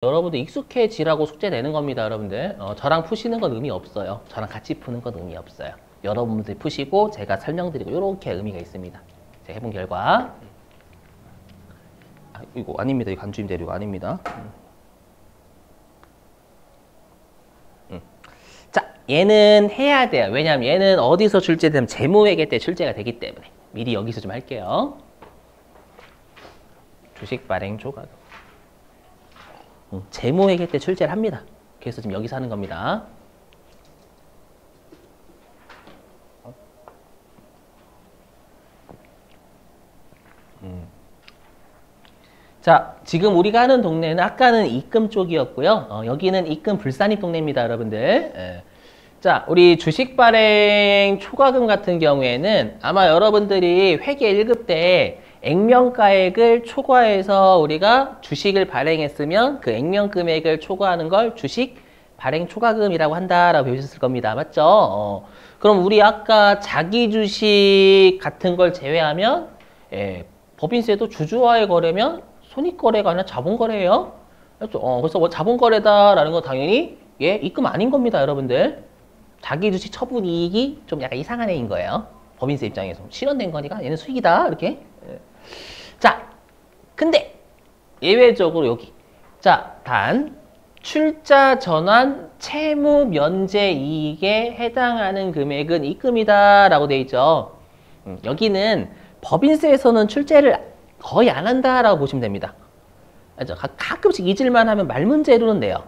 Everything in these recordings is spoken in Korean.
여러분들 익숙해지라고 숙제 내는 겁니다, 여러분들. 저랑 푸시는 건 의미 없어요. 저랑 같이 푸는 건 의미 없어요. 여러분들 푸시고 제가 설명드리고 이렇게 의미가 있습니다. 제가 해본 결과 이거 아닙니다. 이거 간주임 대륙 아닙니다. 자, 얘는 해야 돼요. 왜냐하면 얘는 어디서 출제되면 재무회계 때 출제가 되기 때문에 미리 여기서 좀 할게요. 주식 발행 조각. 재무회계 때 출제를 합니다. 그래서 지금 여기서 하는 겁니다. 자, 지금 우리가 하는 동네는 아까는 입금 쪽이었고요. 여기는 입금 불산입 동네입니다, 여러분들. 예. 자, 우리 주식 발행 초과금 같은 경우에는 아마 여러분들이 회계 1급 때 액면가액을 초과해서 우리가 주식을 발행했으면 그 액면 금액을 초과하는 걸 주식 발행 초과금이라고 한다라고 배우셨을 겁니다. 맞죠? 그럼 우리 아까 자기 주식 같은 걸 제외하면 법인세도 주주와의 거래면 손익거래가 아니라 자본거래예요. 그래서 뭐 자본거래다라는 건 당연히 입금 아닌 겁니다, 여러분들. 자기 주식 처분 이익이 좀 약간 이상한 애인 거예요. 법인세 입장에서 실현된 거니까 얘는 수익이다 이렇게. 자, 근데 예외적으로 여기 단 출자 전환 채무 면제 이익에 해당하는 금액은 입금이다 라고 되어 있죠. 여기는 법인세에서는 출제를 거의 안 한다라고 보시면 됩니다. 가끔씩 잊을만 하면 말 문제로는 내요.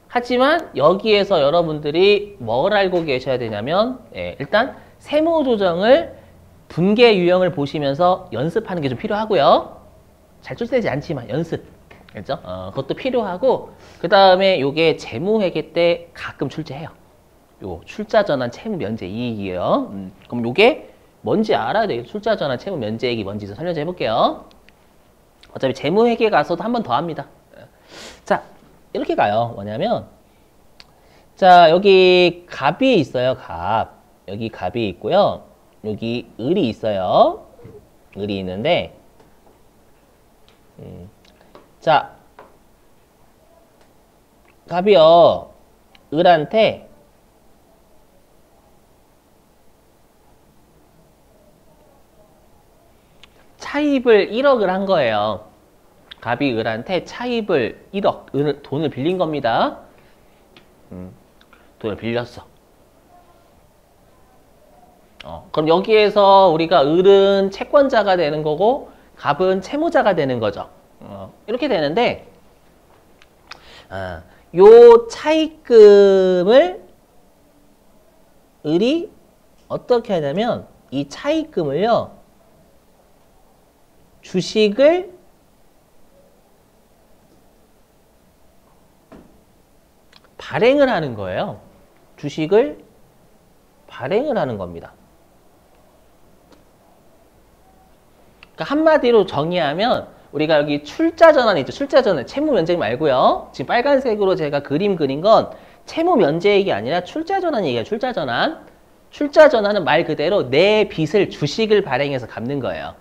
하지만 여기에서 여러분들이 뭘 알고 계셔야 되냐면 일단 세무조정을 분계 유형을 보시면서 연습하는 게 좀 필요하고요. 잘 출제되지 않지만 연습. 그렇죠? 그것도 필요하고 그 다음에 요게 재무회계 때 가끔 출제해요. 요 출자전환 채무 면제 이익이에요. 그럼 요게 뭔지 알아야 돼요. 출자전환 채무 면제 이익이 뭔지 설명 좀 해볼게요. 어차피 재무회계 가서도 한 번 더 합니다. 자, 이렇게 가요. 뭐냐면 자, 여기 갑이 있어요. 갑. 여기 갑이 있고요. 여기 을이 있어요. 을이 있는데 자, 갑이요. 을한테 차입을 1억을 한 거예요. 갑이 을한테 차입을 1억, 돈을 빌린 겁니다. 돈을 빌렸어. 그럼 여기에서 우리가 을은 채권자가 되는 거고 갑은 채무자가 되는 거죠. 이렇게 되는데 요 차입금을 을이 어떻게 하냐면 이 차입금을요 주식을 발행을 하는 거예요. 주식을 발행을 하는 겁니다. 그러니까 한마디로 정의하면 우리가 여기 출자전환 있죠. 출자전환, 채무면제액 말고요. 지금 빨간색으로 제가 그림 그린 건 채무면제액이 아니라 출자전환이에요. 출자전환. 출자전환은 말 그대로 내 빚을 주식을 발행해서 갚는 거예요.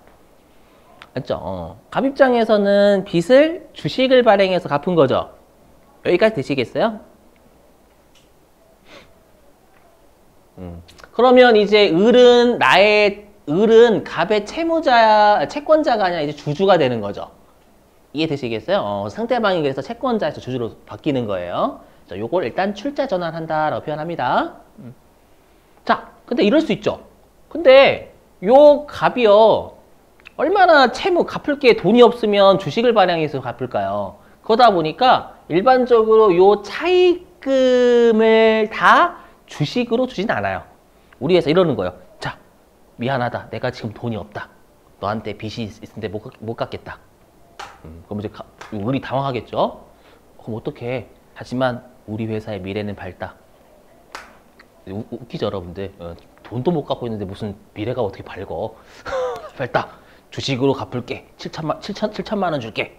맞죠? 갑 입장에서는 빚을 주식을 발행해서 갚은 거죠. 여기까지 되시겠어요? 그러면 이제 을은 갑의 채권자가 아니라 이제 주주가 되는 거죠. 이해되시겠어요? 상대방이 그래서 채권자에서 주주로 바뀌는 거예요. 자, 요걸 일단 출자 전환한다라고 표현합니다. 자, 근데 이럴 수 있죠. 근데 요 갑이요. 얼마나 채무 갚을 게 돈이 없으면 주식을 발행해서 갚을까요? 그러다 보니까 일반적으로 요 차입금을 다 주식으로 주진 않아요. 우리 회사 이러는 거예요. 자, 미안하다. 내가 지금 돈이 없다. 너한테 빚이 있는데 못 갚겠다. 그럼 이제 우리 당황하겠죠? 그럼 어떡해. 하지만 우리 회사의 미래는 밝다. 웃기죠, 여러분들. 돈도 못 갚고 있는데 무슨 미래가 어떻게 밝어. 밝다. 주식으로 갚을게. 7천만 원 줄게.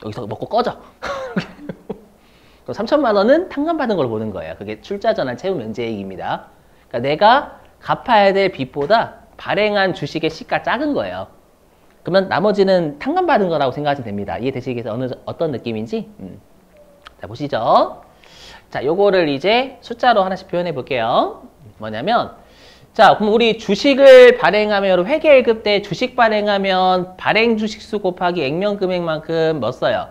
여기서 먹고 꺼져. 그럼 3천만 원은 탕감받은 걸 보는 거예요. 그게 출자전환 채무 면제이익입니다. 그러니까 내가 갚아야 될 빚보다 발행한 주식의 시가 작은 거예요. 그러면 나머지는 탕감받은 거라고 생각하시면 됩니다. 이해되시겠어요? 어떤 느낌인지? 자, 보시죠. 자, 요거를 이제 숫자로 하나씩 표현해 볼게요. 뭐냐면, 자, 그럼 우리 주식을 발행하면, 회계일급 때 주식 발행하면 발행 주식수 곱하기 액면 금액만큼 뭐 써요?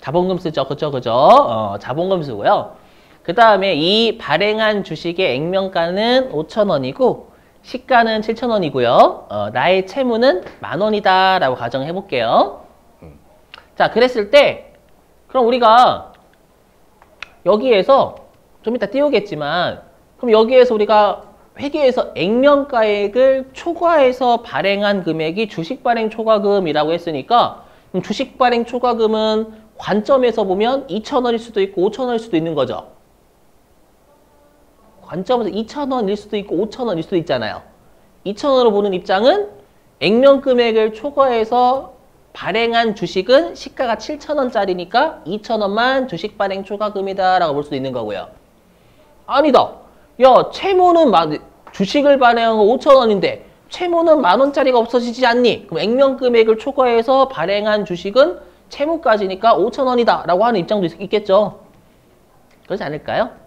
자본금 쓰죠. 그죠? 자본금 쓰고요. 그 다음에 이 발행한 주식의 액면가는 5,000원이고, 시가는 7,000원이고요. 나의 채무는 10,000원이다 라고 가정해 볼게요. 자, 그랬을 때 그럼 우리가 여기에서 좀 이따 띄우겠지만 그럼 여기에서 우리가 회계에서 액면가액을 초과해서 발행한 금액이 주식 발행 초과금이라고 했으니까 그럼 주식 발행 초과금은 관점에서 보면 2,000원일 수도 있고 5,000원일 수도 있는 거죠. 관점에서 2,000원일 수도 있고 5,000원일 수도 있잖아요. 2,000원으로 보는 입장은 액면 금액을 초과해서 발행한 주식은 시가가 7,000원짜리니까 2,000원만 주식 발행 초과금이다 라고 볼 수도 있는 거고요. 아니다. 야, 채무는 주식을 발행한 거 5,000원인데 채무는 10,000원짜리가 없어지지 않니? 그럼 액면 금액을 초과해서 발행한 주식은 채무까지니까 5,000원이다 라고 하는 입장도 있겠죠. 그렇지 않을까요?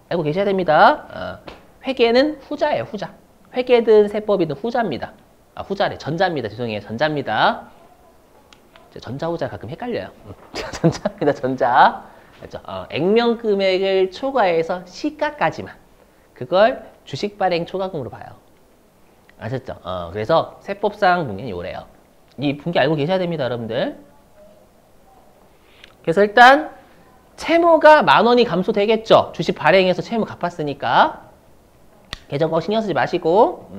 알고 계셔야 됩니다. 회계는 후자예요, 후자. 회계든 세법이든 후자입니다. 후자래. 전자입니다. 죄송해요. 전자입니다. 전자, 후자 가끔 헷갈려요. 전자입니다. 전자. 그렇죠? 액면 금액을 초과해서 시가까지만. 그걸 주식 발행 초과금으로 봐요. 아셨죠? 그래서 세법상 분계는 요래요. 이 분계 알고 계셔야 됩니다, 여러분들. 그래서 일단 채무가 10,000원이 감소되겠죠. 주식 발행해서 채무 갚았으니까. 계정법 신경 쓰지 마시고.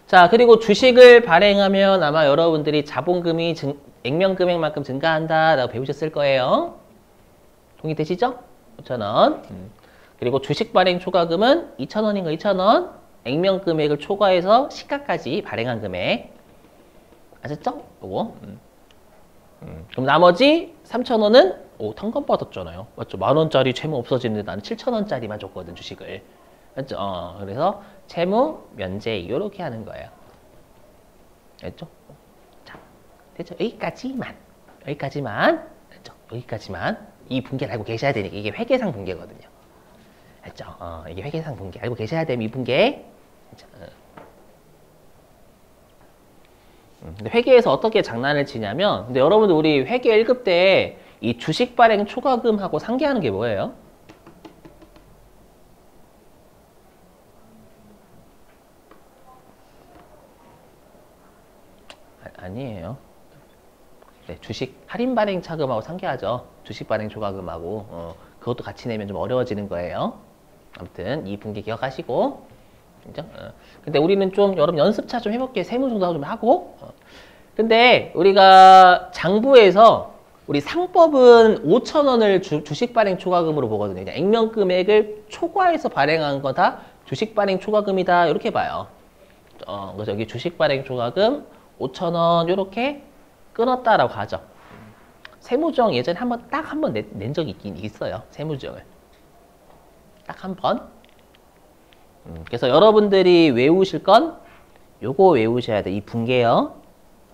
자, 그리고 주식을 발행하면 아마 여러분들이 자본금이 액면 금액만큼 증가한다 라고 배우셨을 거예요. 동의되시죠? 5,000원. 그리고 주식 발행 초과금은 2,000원인가 2,000원. 액면 금액을 초과해서 시가까지 발행한 금액. 아셨죠? 요거. 그럼 나머지 3,000원은 탕감 받았잖아요. 맞죠? 10,000원짜리 채무 없어지는데 나는 7,000원짜리만 줬거든, 주식을. 맞죠? 그래서 채무 면제 이렇게 하는 거예요. 됐죠? 자, 됐죠? 여기까지만. 됐죠? 여기까지만. 이 분계를 알고 계셔야 되니까 이게 회계상 분계거든요. 됐죠? 이게 회계상 분계 알고 계셔야 됩니다. 이 분계. 근데 회계에서 어떻게 장난을 치냐면, 근데 여러분들 우리 회계 1급 때 이 주식 발행 초과금하고 상계하는 게 뭐예요? 아니에요. 네, 주식 할인 발행 차금하고 상계하죠. 주식 발행 초과금하고. 그것도 같이 내면 좀 어려워지는 거예요. 아무튼 이 분계 기억하시고. 그죠? 근데 우리는 좀 여러분 연습차 좀 해볼게요. 세무조사 좀 하고. 근데 우리가 장부에서 우리 상법은 5,000원을 주식 발행 초과금으로 보거든요. 그냥 액면 금액을 초과해서 발행한 거다 주식 발행 초과금이다 이렇게 봐요. 그래서 여기 주식 발행 초과금 5,000원 이렇게 끊었다라고 하죠. 세무조항 예전에 딱 한 번 낸 적이 있긴 있어요. 세무조항을 딱 한 번. 그래서 여러분들이 외우실 건 요거 외우셔야 돼. 이 분계요.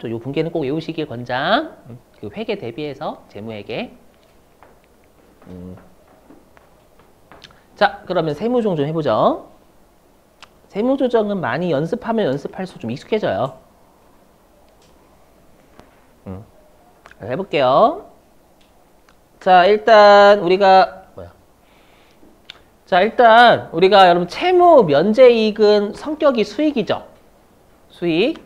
요 분계는 꼭 외우시길 권장. 그 회계 대비해서 재무회계. 자, 그러면 세무조정 좀 해보죠. 세무조정은 많이 연습하면 연습할수록 좀 익숙해져요. 해볼게요. 자, 일단 우리가 여러분 채무 면제이익은 성격이 수익이죠. 수익.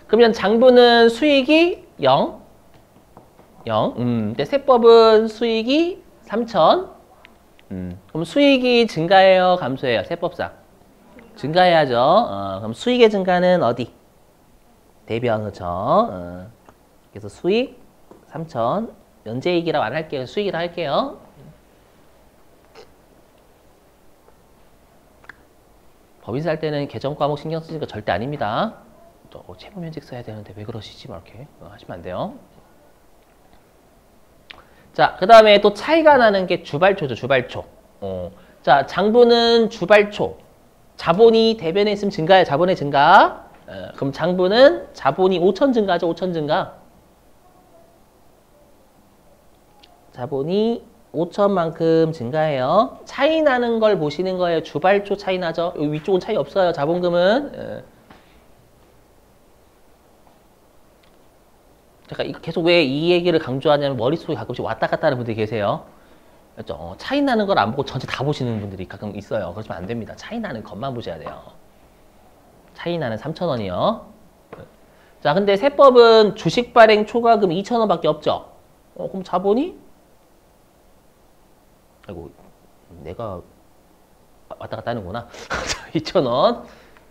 그러면 장부는 수익이 0. 근데 세법은 수익이 3,000. 그럼 수익이 증가해요, 감소해요? 세법상 증가해야죠. 그럼 수익의 증가는 어디? 대변, 그렇죠? 그래서 수익 3,000. 면제이익이라고 안 할게요. 수익이라 할게요. 법인세 할 때는 계정 과목 신경 쓰는 거 절대 아닙니다. 또 채무 면직 써야 되는데 왜 그러시지? 막 이렇게 하시면 안 돼요. 자, 그 다음에 또 차이가 나는 게 주발초죠. 주발초. 자, 장부는 주발초. 자본이 대변에 있으면 증가해요. 자본의 증가. 그럼 장부는 자본이 5천 증가죠. 5천 증가. 자본이 5천만큼 증가해요. 차이 나는 걸 보시는 거예요. 주발조 차이 나죠. 여기 위쪽은 차이 없어요. 자본금은. 잠깐 계속 왜 이 얘기를 강조하냐면 머릿속에 가끔씩 왔다 갔다 하는 분들이 계세요. 그렇죠? 차이 나는 걸 안 보고 전체 다 보시는 분들이 가끔 있어요. 그러시면 안 됩니다. 차이 나는 것만 보셔야 돼요. 차이 나는 3,000원이요. 자, 근데 세법은 주식 발행 초과금 2,000원밖에 없죠. 그럼 자본이? 아이고, 내가 왔다 갔다 하는구나. 2,000원.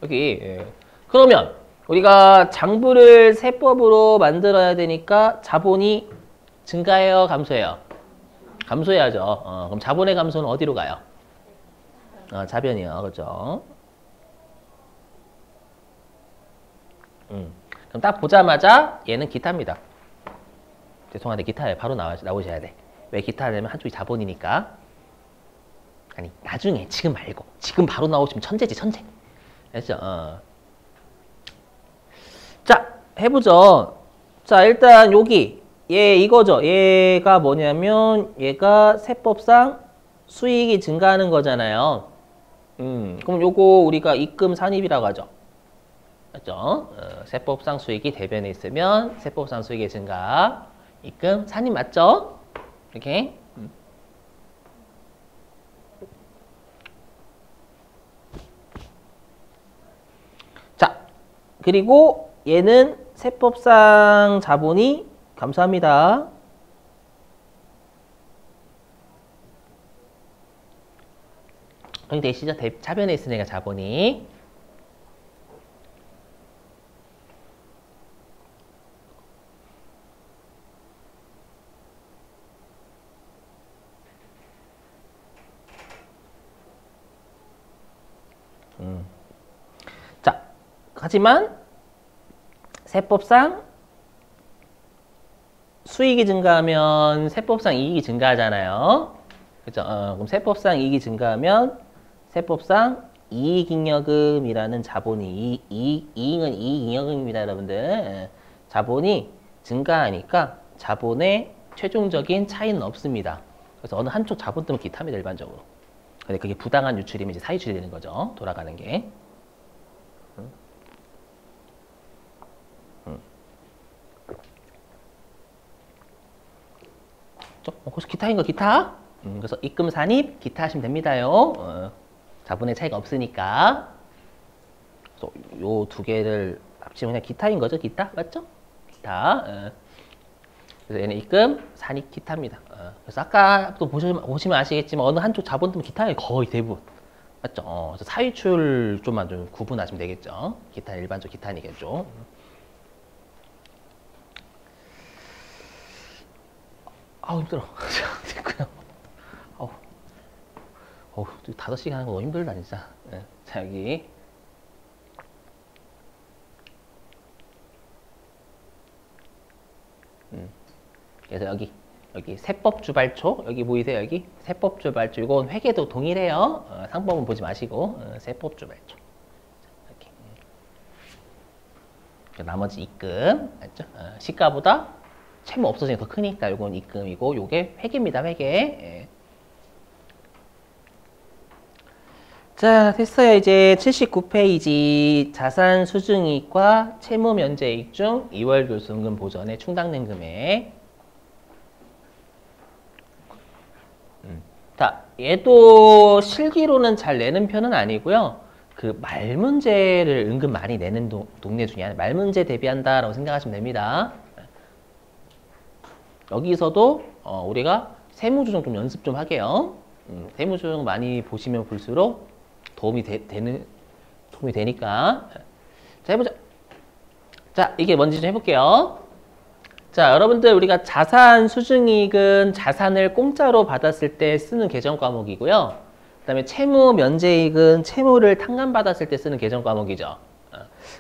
여기. 예. 그러면 우리가 장부를 세법으로 만들어야 되니까 자본이 증가해요, 감소해요? 감소해야죠. 그럼 자본의 감소는 어디로 가요? 자변이요. 그렇죠? 그럼 딱 보자마자 얘는 기타입니다. 죄송한데 기타에 바로 나오셔야 돼. 왜 기타냐면 한쪽이 자본이니까. 아니 나중에 지금 말고 지금 바로 나오시면 천재지 천재. 알죠? 자 해보죠. 자 일단 여기 얘 이거죠. 얘가 뭐냐면 얘가 세법상 수익이 증가하는 거잖아요. 그럼 요거 우리가 입금 산입이라고 하죠. 맞죠? 세법상 수익이 대변에 있으면 세법상 수익의 증가, 입금 산입 맞죠? 이렇게. 자, 그리고 얘는 세법상 자본이 감사합니다. 여기 되시죠? 차변에 있으니까 자본이. 자, 하지만 세법상 수익이 증가하면 세법상 이익이 증가하잖아요. 그죠? 그럼 세법상 이익이 증가하면 세법상 이익잉여금이라는 자본이 이익은 이익잉여금입니다, 여러분들. 자본이 증가하니까 자본의 최종적인 차이는 없습니다. 그래서 어느 한쪽 자본 때문에 기타입니다, 일반적으로. 근데 그게 부당한 유출이면 이제 사유출이 되는 거죠. 돌아가는 게. 혹시 기타인 거 기타? 그래서 입금 산입 기타 하시면 됩니다요. 자본의 차이가 없으니까. 그래서 요 두 개를 합치면 그냥 기타인 거죠, 기타 맞죠? 기타. 그래서 얘는 입금 산입 기타입니다. 그래서 아까 또 보시면 아시겠지만 어느 한쪽 자본 때문에 기타에 거의 대부분 맞죠? 그래서 사유출 좀만 좀 구분하시면 되겠죠. 기타 일반적 기타니겠죠. 아우 힘들어. 됐고요. 어우 5시간 하는 거 너무 힘들다 진짜. 네. 자 여기 그래서 여기 세법주발초 여기 보이세요? 여기 세법주발초 이건 회계도 동일해요. 상법은 보지 마시고 세법주발초 이렇게. 나머지 입금 맞죠? 시가보다 채무 없어지는 게 더 크니까 이건 입금이고 요게 회계입니다. 회계. 예. 자 됐어요. 이제 79페이지 자산 수증이익과 채무 면제이익 중 2월 교수금 보전의 충당된 금액. 자 얘도 실기로는 잘 내는 편은 아니고요. 그 말문제를 은근 많이 내는 동네 중에 하나. 말문제 대비한다라고 생각하시면 됩니다. 여기서도 우리가 세무조정 좀 연습 좀 하게요. 세무조정 많이 보시면 볼수록 도움이 되니까. 자, 해보자. 자, 이게 뭔지 좀 해볼게요. 자, 여러분들 우리가 자산 수증이익은 자산을 공짜로 받았을 때 쓰는 계정 과목이고요. 그 다음에 채무 면제이익은 채무를 탕감받았을 때 쓰는 계정 과목이죠.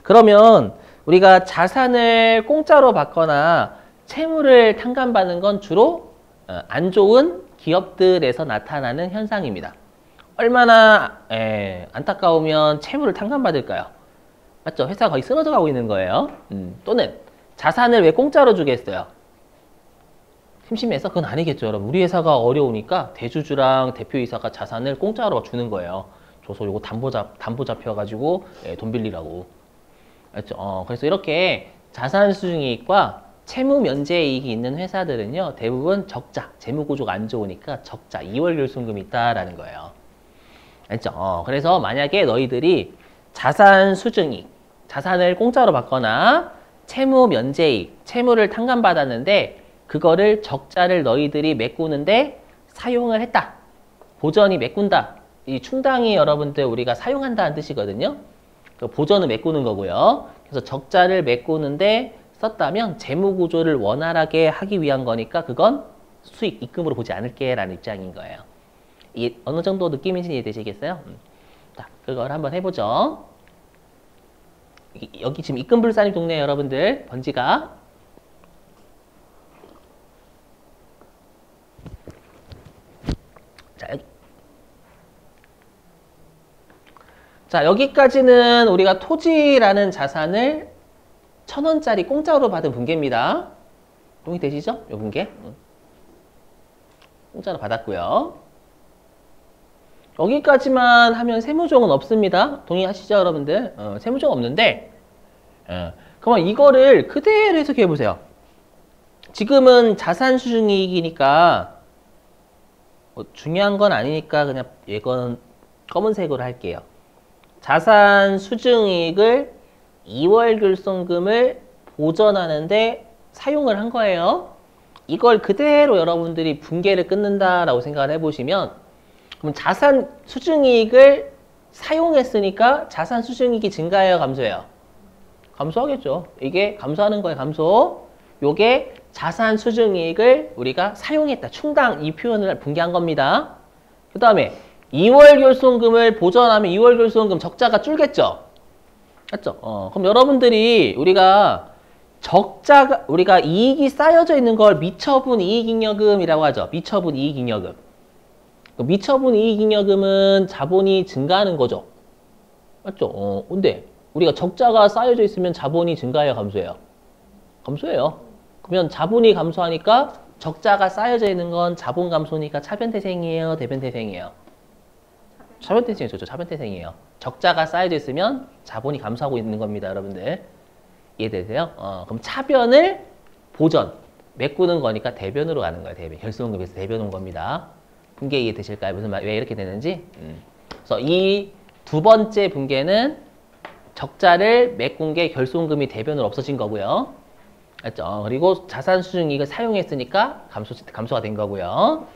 그러면 우리가 자산을 공짜로 받거나 채무를 탕감받는 건 주로 안 좋은 기업들에서 나타나는 현상입니다. 얼마나 안타까우면 채무를 탕감받을까요? 맞죠? 회사가 거의 쓰러져 가고 있는 거예요. 또는 자산을 왜 공짜로 주겠어요? 심심해서? 그건 아니겠죠, 여러분. 우리 회사가 어려우니까 대주주랑 대표이사가 자산을 공짜로 주는 거예요. 줘서 요거 담보 잡혀가지고 돈 빌리라고. 맞죠? 그래서 이렇게 자산 수중이익과 채무 면제이익이 있는 회사들은요, 대부분 적자, 재무 구조가 안 좋으니까 적자, 2월 결손금이 있다라는 거예요. 알죠? 그래서 만약에 너희들이 자산 수중이익, 자산을 공짜로 받거나 채무 면제이익, 채무를 탕감받았는데 그거를 적자를 너희들이 메꾸는데 사용을 했다. 보전이 메꾼다. 이 충당이 여러분들 우리가 사용한다는 뜻이거든요. 보전을 메꾸는 거고요. 그래서 적자를 메꾸는데 썼다면 재무 구조를 원활하게 하기 위한 거니까 그건 수익, 입금으로 보지 않을게 라는 입장인 거예요. 어느 정도 느낌인지 이해되시겠어요? 자, 그걸 한번 해보죠. 여기 지금 입금불산입 동네 여러분들 번지가 자, 여기까지는 우리가 토지라는 자산을 1,000원짜리 공짜로 받은 분계입니다. 동의되시죠? 요 분계. 공짜로 받았고요. 여기까지만 하면 세무조항은 없습니다. 동의하시죠, 여러분들? 세무조항 없는데 그러면 이거를 그대로 해석해 보세요. 지금은 자산 수중이익이니까 중요한 건 아니니까 그냥 이건 검은색으로 할게요. 자산 수중이익을 2월 결손금을 보전하는데 사용을 한 거예요. 이걸 그대로 여러분들이 분계를 끊는다라고 생각을 해보시면 그럼 자산 수중이익을 사용했으니까 자산 수중이익이 증가해요, 감소해요? 감소하겠죠. 이게 감소하는 거예요, 감소. 요게 자산 수중이익을 우리가 사용했다. 충당 이 표현을 분계한 겁니다. 그 다음에 2월 결손금을 보전하면 2월 결손금 적자가 줄겠죠? 맞죠? 그럼 여러분들이 우리가 우리가 이익이 쌓여져 있는 걸 미처분 이익잉여금이라고 하죠. 미처분 이익잉여금. 미처분 이익잉여금은 자본이 증가하는 거죠. 맞죠? 근데 우리가 적자가 쌓여져 있으면 자본이 증가해요, 감소해요? 감소해요. 그러면 자본이 감소하니까 적자가 쌓여져 있는 건 자본 감소니까 차변태생이에요, 대변태생이에요? 차변태생이죠. 차변태생이에요. 적자가 쌓여져 있으면 자본이 감소하고 있는 겁니다, 여러분들. 이해되세요? 그럼 차변을 보전, 메꾸는 거니까 대변으로 가는 거예요. 대변. 결손금에서 대변 온 겁니다. 분계 이해되실까요? 왜 이렇게 되는지? 그래서 이 두 번째 분계는 적자를 메꾼 게 결손금이 대변으로 없어진 거고요. 알죠? 그리고 자산 수중이익을 사용했으니까 감소가 된 거고요.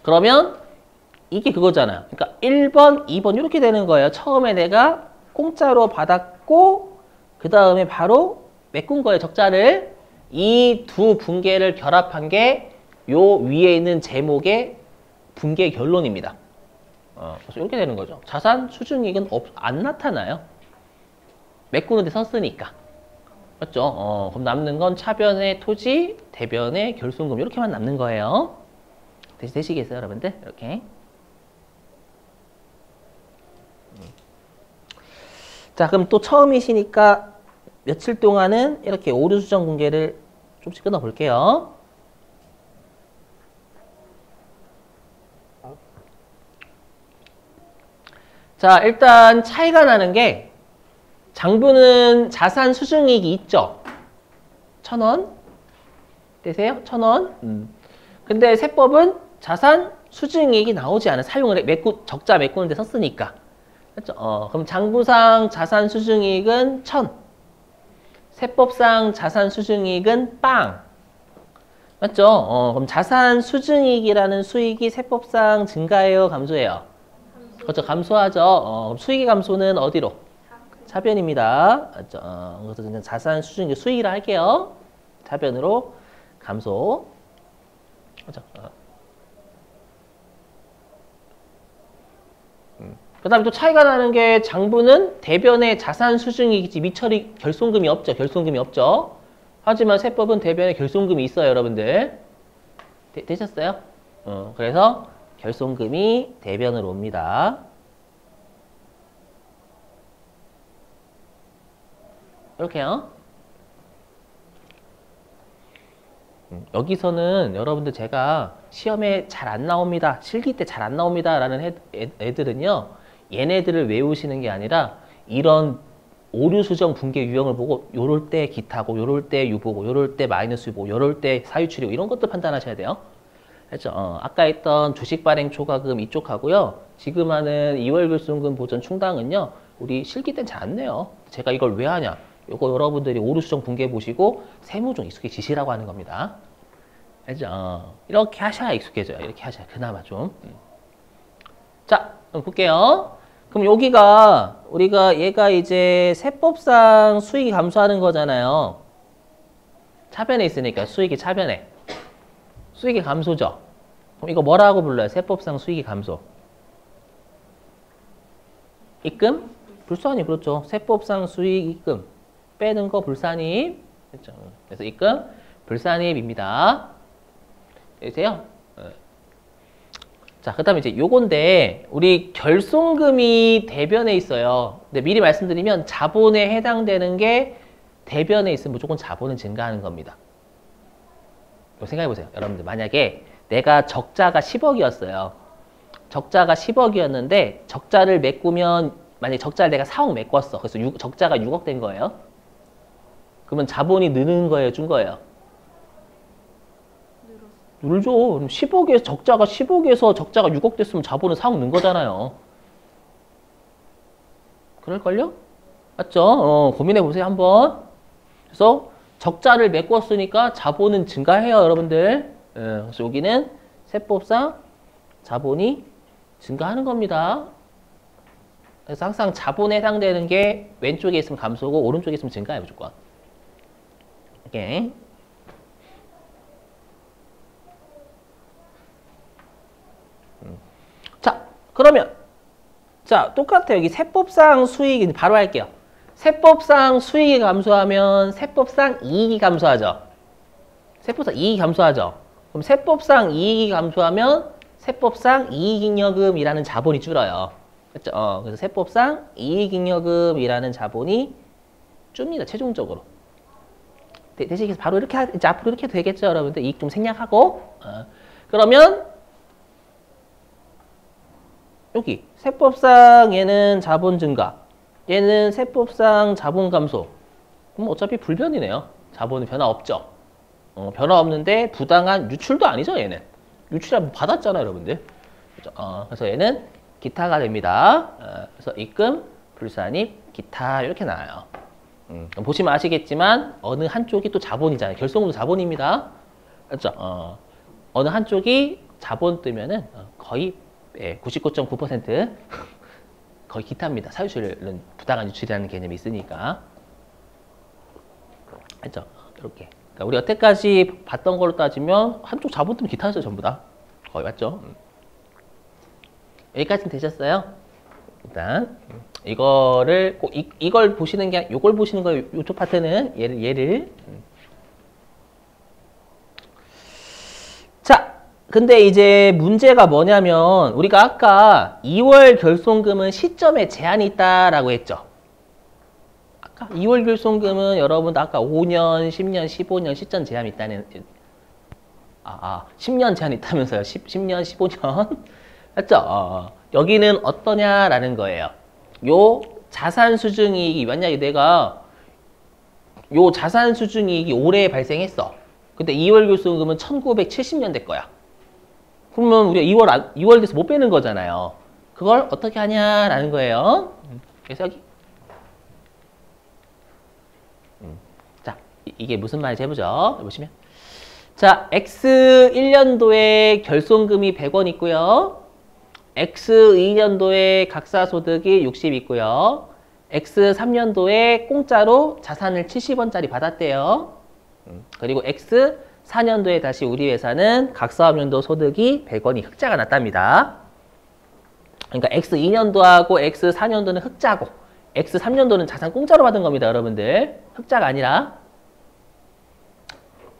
그러면 이게 그거잖아요. 그러니까 1번, 2번 이렇게 되는 거예요. 처음에 내가 공짜로 받았고 그 다음에 바로 메꾼 거예요. 적자를. 이 두 분계를 결합한 게 요 위에 있는 제목의 분계 결론입니다. 그래서 이렇게 되는 거죠. 자산 수중이익은 안 나타나요. 메꾸는데 썼으니까. 맞죠? 그럼 남는 건 차변의 토지, 대변의 결손금 이렇게만 남는 거예요. 되시겠어요, 여러분들? 이렇게. 자, 그럼 또 처음이시니까 며칠 동안은 이렇게 오류수정 분계를 좀씩 끊어볼게요. 자, 일단 차이가 나는 게 장부는 자산 수중이익이 있죠. 1,000원. 되세요? 1,000원. 근데 세법은 자산 수중이익이 나오지 않아. 사용을 적자 메꾸는 데 썼으니까. 그렇죠? 그럼 장부상 자산 수중이익은 1,000. 세법상 자산 수중이익은 빵. 맞죠? 그럼 자산 수중이익이라는 수익이 세법상 증가해요, 감소해요? 그렇죠. 감소하죠. 수익의 감소는 어디로? 차변입니다. 맞죠? 그래서 자산 수중이익 수익이라 할게요. 차변으로 감소. 그렇죠? 그 다음에 또 차이가 나는 게 장부는 대변의 자산 수중이익이지 미처리 결손금이 없죠. 결손금이 없죠. 하지만 세법은 대변에 결손금이 있어요, 여러분들. 되셨어요? 그래서 결손금이 대변으로 옵니다. 이렇게요. 여기서는 여러분들 제가 시험에 잘 안 나옵니다. 실기 때 잘 안 나옵니다. 라는 애들은요. 얘네들을 외우시는 게 아니라 이런 오류 수정 붕괴 유형을 보고 요럴 때 기타고 요럴 때 유보고 요럴 때 마이너스 유보 요럴 때 사유출이고 이런 것도 판단하셔야 돼요. 그렇죠? 아까 했던 주식 발행 초과금 이쪽 하고요. 지금 하는 2월 결손금 보전 충당은요. 우리 실기 땐 잘 안 내요. 제가 이걸 왜 하냐? 요거 여러분들이 오류 수정 붕괴 보시고 세무종 익숙해지시라고 하는 겁니다. 알죠? 이렇게 하셔야 익숙해져요. 이렇게 하셔야 그나마 좀. 자, 그럼 볼게요. 그럼 여기가 우리가 얘가 이제 세법상 수익이 감소하는 거잖아요. 차변에 있으니까 수익이 차변에. 수익이 감소죠. 그럼 이거 뭐라고 불러요? 세법상 수익이 감소. 입금? 불산입. 그렇죠. 세법상 수익 입금. 빼는 거 불산입. 그렇죠. 그래서 입금 불산입입니다. 되세요? 자, 그 다음에 이제 요건데, 우리 결손금이 대변에 있어요. 근데 미리 말씀드리면 자본에 해당되는 게 대변에 있으면 무조건 자본은 증가하는 겁니다. 생각해 보세요. 여러분들, 만약에 내가 적자가 10억이었어요. 적자가 10억이었는데, 적자를 메꾸면, 만약에 적자를 내가 4억 메꿨어. 그래서 적자가 6억 된 거예요. 그러면 자본이 느는 거예요? 준 거예요? 늘죠. 그럼 10억에서 적자가 10억에서 적자가 6억 됐으면 자본은 4억 는 거잖아요. 그럴걸요? 맞죠? 고민해 보세요, 한번. 그래서 적자를 메꿨으니까 자본은 증가해요, 여러분들. 그래서 여기는 세법상 자본이 증가하는 겁니다. 그래서 항상 자본에 해당되는 게 왼쪽에 있으면 감소고 오른쪽에 있으면 증가해요, 무조건. 오케이. 자, 그러면 자, 똑같아요. 여기 세법상 수익이 바로 할게요. 세법상 수익이 감소하면 세법상 이익이 감소하죠. 세법상 이익이 감소하죠. 그럼 세법상 이익이 감소하면 세법상 이익잉여금이라는 자본이 줄어요. 그렇죠? 그래서 세법상 이익잉여금이라는 자본이 줍니다. 최종적으로. 대신 바로 이렇게 이제 앞으로 이렇게 되겠죠, 여러분들. 이익 좀 생략하고. 그러면 여기 세법상 얘는 자본 증가, 얘는 세법상 자본 감소. 그럼 어차피 불변이네요. 자본은 변화 없죠. 변화 없는데 부당한 유출도 아니죠, 얘는. 유출이 받았잖아요, 여러분들. 그렇죠? 그래서 얘는 기타가 됩니다. 그래서 입금, 불산입, 기타 이렇게 나와요. 보시면 아시겠지만 어느 한쪽이 또 자본이잖아요. 결손금도 자본입니다. 그렇죠? 어느 한쪽이 자본 뜨면은 거의 99.9% 거의 기타입니다. 사유출은 부당한 유출이라는 개념이 있으니까. 그렇죠? 이렇게. 그러니까 우리 여태까지 봤던 걸로 따지면 한쪽 자본 뜨면 기타죠, 전부 다. 거의 맞죠? 여기까지는 되셨어요? 일단 이거를 꼭 이걸 보시는 게 요걸 보시는 거예요. 이쪽 파트는 얘를 자, 근데 이제 문제가 뭐냐면 우리가 아까 2월 결손금은 시점에 제한이 있다라고 했죠. 아까 2월 결손금은 여러분도 아까 5년, 10년, 15년 시점 제한이 있다는 10년 제한이 있다면서요. 10년, 15년. 맞죠? 여기는 어떠냐라는 거예요. 요 자산 수증이익이 만약에 내가 요 자산 수증이익이 올해 발생했어. 근데 2월 결손금은 1970년대 거야. 그러면 우리가 2월 돼서 못 빼는 거잖아요. 그걸 어떻게 하냐라는 거예요. 그래서 여기 자, 이게 무슨 말인지 해보죠. 보시면 자, X 1년도에 결손금이 100원 있고요. X 2년도에 각사소득이 60 있고요. X 3년도에 공짜로 자산을 70원짜리 받았대요. 그리고 X 4년도에 다시 우리 회사는 각사업연도 소득이 100원이 흑자가 났답니다. 그러니까 X 2년도하고 X 4년도는 흑자고 X 3년도는 자산 공짜로 받은 겁니다, 여러분들. 흑자가 아니라.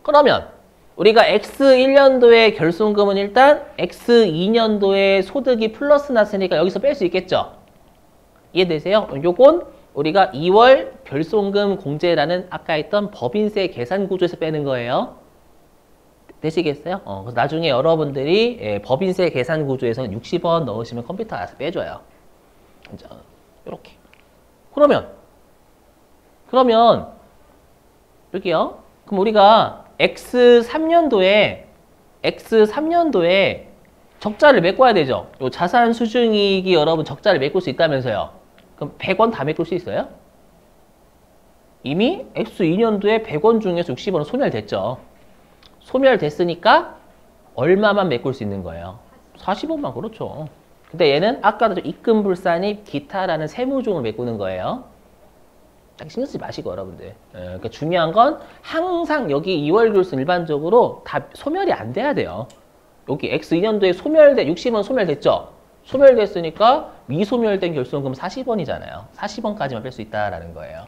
그러면 우리가 X 1년도의 결손금은 일단 X 2년도에 소득이 플러스 났으니까 여기서 뺄 수 있겠죠? 이해되세요? 요건 우리가 2월 결손금 공제라는 아까 했던 법인세 계산 구조에서 빼는 거예요. 되시겠어요? 그래서 나중에 여러분들이 법인세 계산 구조에서는 60원 넣으시면 컴퓨터 알아서 빼줘요. 이렇게. 그러면 여기요. 그럼 우리가 X3년도에 적자를 메꿔야 되죠. 요 자산 수중이익이 여러분 적자를 메꿀 수 있다면서요. 그럼 100원 다 메꿀 수 있어요? 이미 X2년도에 100원 중에서 60원은 소멸됐죠. 소멸됐으니까 얼마만 메꿀 수 있는 거예요? 40원만. 그렇죠. 근데 얘는 아까도 입금 불산입 기타라는 세무종을 메꾸는 거예요. 신경 쓰지 마시고 여러분들. 그러니까 중요한 건 항상 여기 2월 결손 일반적으로 다 소멸이 안 돼야 돼요. 여기 X2년도에 60원 소멸됐죠? 소멸됐으니까 미소멸된 결손금 40원이잖아요. 40원까지만 뺄 수 있다라는 거예요.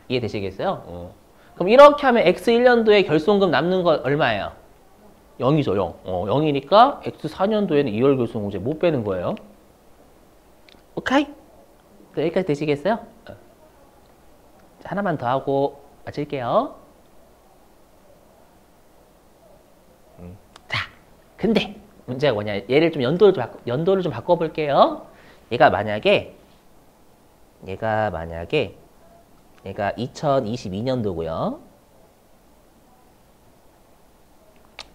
이해되시겠어요? 그럼 이렇게 하면 X1년도에 결손금 남는 건 얼마예요? 0이죠, 0. 0이니까 X4년도에는 2월 결손금제 못 빼는 거예요. 오케이? 여기까지 되시겠어요? 하나만 더 하고 마칠게요. 자, 근데 문제가 뭐냐? 얘를 좀 연도를 좀 바꿔볼게요. 얘가 만약에 얘가 2022년도고요.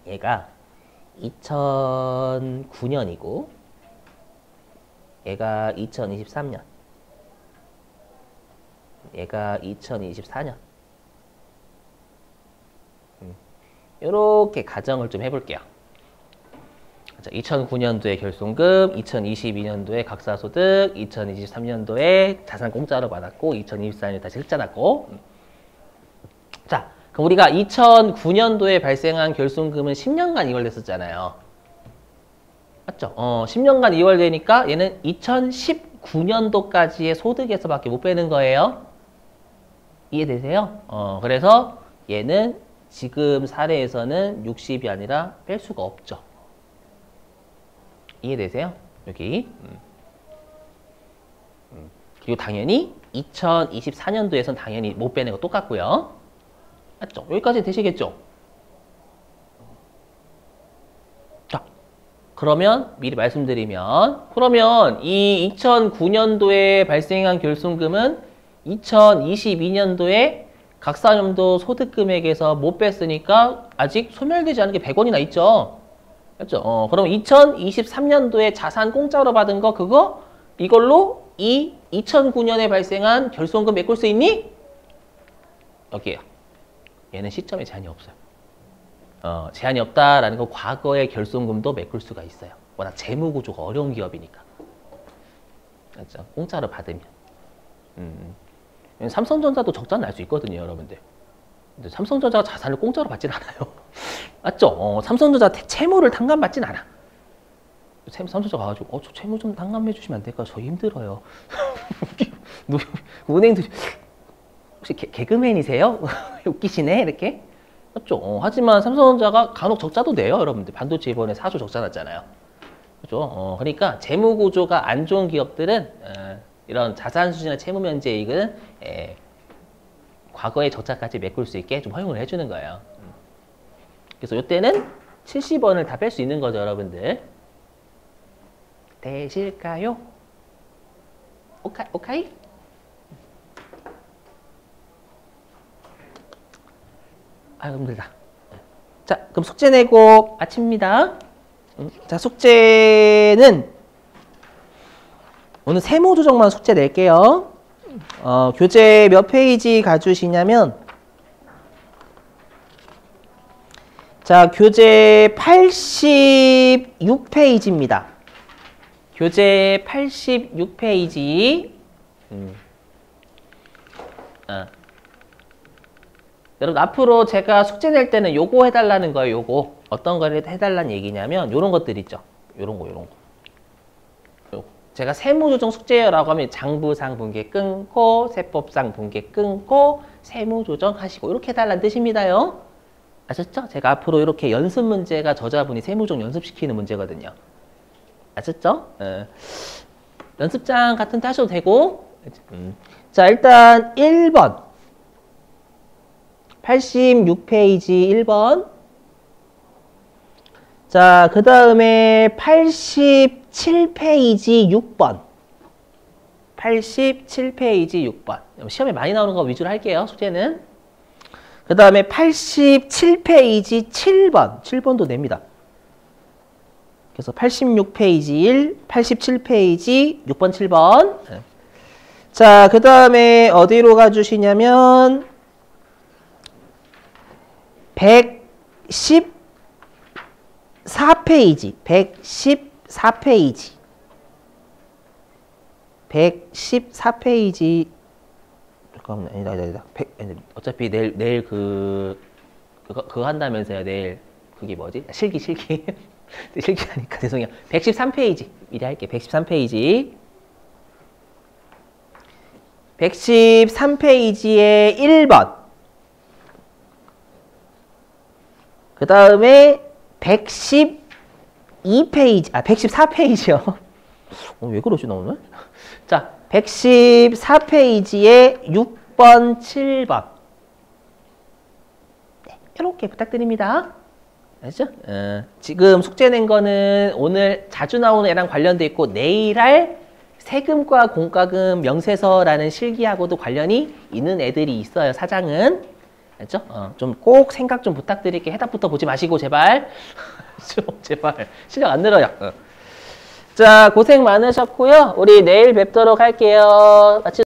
얘가 2009년이고 얘가 2023년. 얘가 2024년. 이렇게 가정을 좀 해볼게요. 2009년도에 결손금, 2022년도에 각사소득, 2023년도에 자산 공짜로 받았고, 2024년에 다시 흑자 났고. 자, 그럼 우리가 2009년도에 발생한 결손금은 10년간 이월됐었잖아요. 맞죠? 10년간 이월되니까 얘는 2019년도까지의 소득에서밖에 못 빼는 거예요. 이해되세요? 그래서 얘는 지금 사례에서는 60이 아니라 뺄 수가 없죠. 이해되세요? 여기. 그리고 당연히 2024년도에선 당연히 못 빼는 거 똑같고요. 맞죠? 여기까지 되시겠죠? 자, 그러면 미리 말씀드리면 그러면 이 2009년도에 발생한 결손금은 2022년도에 각사연도 소득금액에서 못 뺐으니까 아직 소멸되지 않은 게 100원이나 있죠. 맞죠? 그럼 2023년도에 자산 공짜로 받은 거 이걸로 이 2009년에 발생한 결손금 메꿀 수 있니? 여기에요. 얘는 시점에 제한이 없어요. 제한이 없다라는 건 과거의 결손금도 메꿀 수가 있어요. 워낙 재무 구조가 어려운 기업이니까. 맞죠? 공짜로 받으면. 삼성전자도 적자는 날 수 있거든요, 여러분들. 근데 삼성전자가 자산을 공짜로 받진 않아요. 맞죠? 삼성전자 채무를 탕감받진 않아. 삼성전자 가가지고 저 채무 좀 탕감해 주시면 안 될까요? 저 힘들어요. 은행들이 혹시 개그맨이세요? 웃기시네 이렇게. 맞죠? 하지만 삼성전자가 간혹 적자도 내요, 여러분들. 반도체 이번에 4조 적자 났잖아요. 그죠? 그러니까 재무 구조가 안 좋은 기업들은 이런 자산 수준의 채무 면제이익은 과거의 적자까지 메꿀 수 있게 좀 허용을 해주는 거예요. 그래서 이때는 70원을 다 뺄 수 있는 거죠, 여러분들. 되실까요? 오케이? 아유, 힘들다. 자, 그럼 숙제 내고 마칩니다. 자, 숙제는 오늘 세무조정만 숙제 낼게요. 교재 몇 페이지 가주시냐면, 자, 교재 86페이지입니다. 교재 86페이지. 여러분, 앞으로 제가 숙제 낼 때는 요거 해달라는 거예요, 요거. 어떤 거를 해달라는 얘기냐면, 요런 것들 있죠. 요런 거. 제가 세무조정 숙제라고 하면 장부상 분계 끊고, 세법상 분계 끊고, 세무조정 하시고, 이렇게 해달라는 뜻입니다요. 아셨죠? 제가 앞으로 이렇게 연습 문제가 저자분이 세무조정 연습시키는 문제거든요. 아셨죠? 연습장 같은 데 하셔도 되고, 자, 일단 1번. 86페이지 1번. 자, 그 다음에 87페이지 6번. 87페이지 6번. 시험에 많이 나오는 거 위주로 할게요, 소재는. 그 다음에 87페이지 7번. 7번도 냅니다. 그래서 86페이지 1, 87페이지 6번, 7번. 자, 그 다음에 어디로 가주시냐면 114페이지. 114페이지. 114페이지. 잠깐만, 아니다. 어차피 내일 그거 한다면서요, 내일. 그게 뭐지? 실기. 실기하니까 죄송해요. 113페이지. 미리 할게. 113페이지. 113페이지에 1번. 그 다음에 112페이지. 114페이지요. 왜 그러지, 나 오늘? 자, 114페이지에 6번, 7번. 네, 이렇게 부탁드립니다. 알죠? 지금 숙제 낸 거는 오늘 자주 나오는 애랑 관련돼 있고 내일 할 세금과 공과금 명세서라는 실기하고도 관련이 있는 애들이 있어요. 사장은. 알죠? 좀 꼭 생각 좀 부탁드릴게요. 해답부터 보지 마시고 제발. 제발. 실력 안 늘어요. 자, 고생 많으셨고요. 우리 내일 뵙도록 할게요. 마치